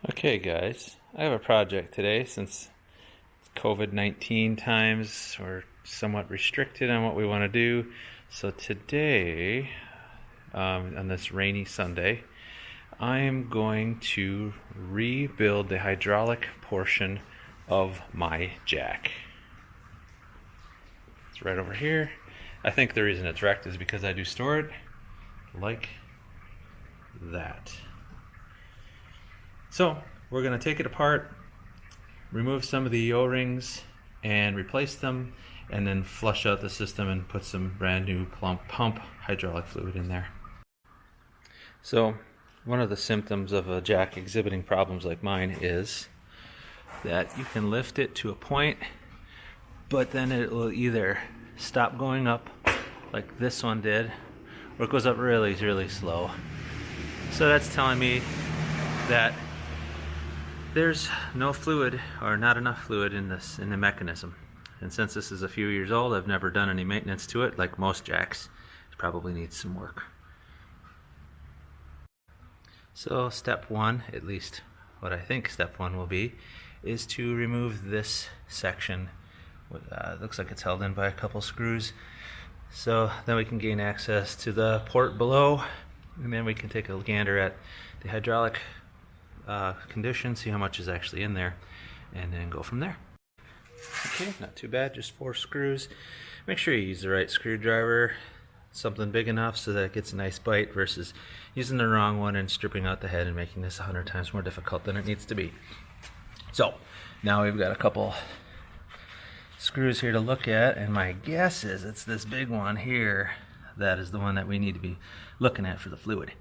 Okay guys, I have a project today. Since COVID-19 times, we're somewhat restricted on what we want to do. So today, on this rainy Sunday, I am going to rebuild the hydraulic portion of my jack. It's right over here. I think the reason it's wrecked is because I do store it like that. So we're going to take it apart, remove some of the O-rings and replace them, and then flush out the system and put some brand new pump hydraulic fluid in there. So one of the symptoms of a jack exhibiting problems like mine is that you can lift it to a point, but then it will either stop going up like this one did, or it goes up really slow. So that's telling me that there's no fluid, or not enough fluid in the mechanism. And since this is a few years old, I've never done any maintenance to it. Like most jacks, it probably needs some work. So step one, at least what I think step one will be, is to remove this section. It looks like it's held in by a couple screws. So then we can gain access to the port below, and then we can take a gander at the hydraulic condition, see how much is actually in there, and then go from there. Okay, not too bad, just 4 screws. Make sure you use the right screwdriver, something big enough so that it gets a nice bite, versus using the wrong one and stripping out the head and making this 100 times more difficult than it needs to be. So now we've got a couple screws here to look at, and my guess is it's this big one here that is the one that we need to be looking at for the fluid.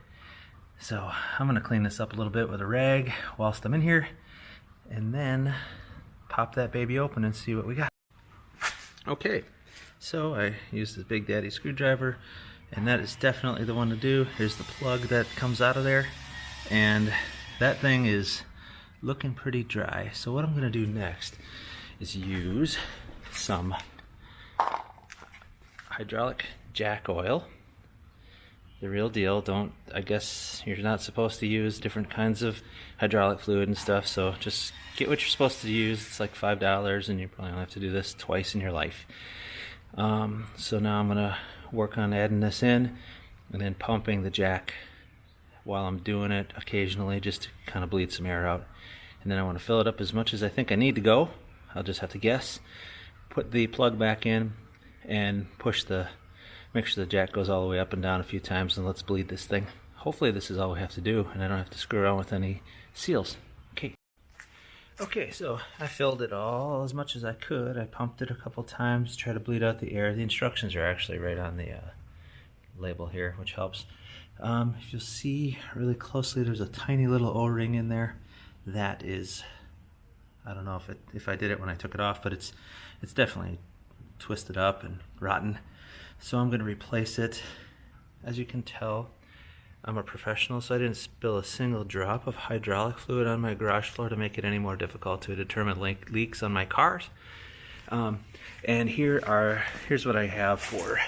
So I'm going to clean this up a little bit with a rag whilst I'm in here, and then pop that baby open and see what we got. Okay, so I used this Big Daddy screwdriver, and that is definitely the one to do. Here's the plug that comes out of there, and that thing is looking pretty dry. So what I'm going to do next is use some hydraulic jack oil. The real deal. I guess you're not supposed to use different kinds of hydraulic fluid and stuff, so just get what you're supposed to use. It's like $5, and you probably only have to do this twice in your life. So now I'm gonna work on adding this in and then pumping the jack while I'm doing it occasionally, just to kind of bleed some air out. And then I want to fill it up as much as I think I need to go. I'll just have to guess. Put the plug back in and make sure the jack goes all the way up and down a few times, and let's bleed this thing. Hopefully this is all we have to do, and I don't have to screw around with any seals. Okay, so I filled it all as much as I could. I pumped it a couple times, try to bleed out the air. The instructions are actually right on the label here, which helps. If you'll see really closely, there's a tiny little O-ring in there. That is, I don't know if I did it when I took it off, but it's definitely twisted up and rotten. So I'm going to replace it. As you can tell, I'm a professional, so I didn't spill a single drop of hydraulic fluid on my garage floor to make it any more difficult to determine leaks on my cars. And here's what I have for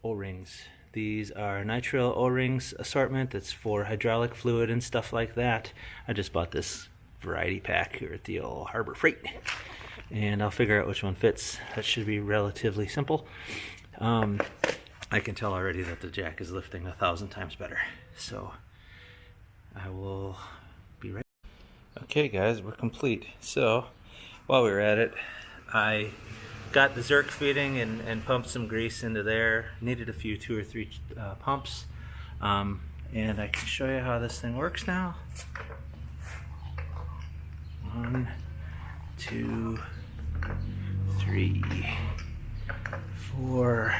O-rings. These are nitrile O-rings assortment. That's for hydraulic fluid and stuff like that. I just bought this variety pack here at the old Harbor Freight, and I'll figure out which one fits. That should be relatively simple. I can tell already that the jack is lifting 1,000 times better, so I will be ready. Okay guys, we're complete. So while we were at it, I got the Zerk feeding and pumped some grease into there. Needed a few 2 or 3 pumps, and I can show you how this thing works now. 1, 2, 3, 4,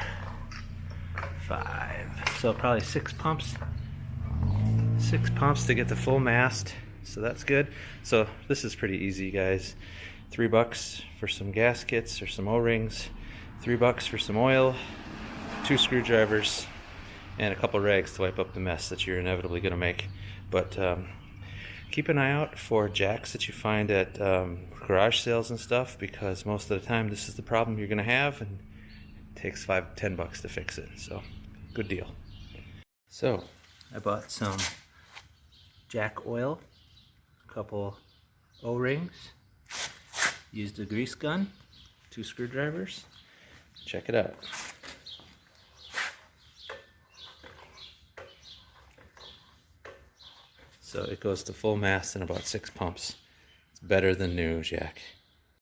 5. So probably 6 pumps. 6 pumps to get the full mast. So that's good. So this is pretty easy, guys. $3 for some gaskets or some O-rings. $3 for some oil. 2 screwdrivers, and a couple rags to wipe up the mess that you're inevitably going to make. But keep an eye out for jacks that you find at garage sales and stuff, because most of the time this is the problem you're going to have, and it takes $5-10 to fix it. So good deal. So I bought some jack oil, a couple O-rings, used a grease gun, 2 screwdrivers. Check it out. So it goes to full mast in about 6 pumps. It's better than new, Jack.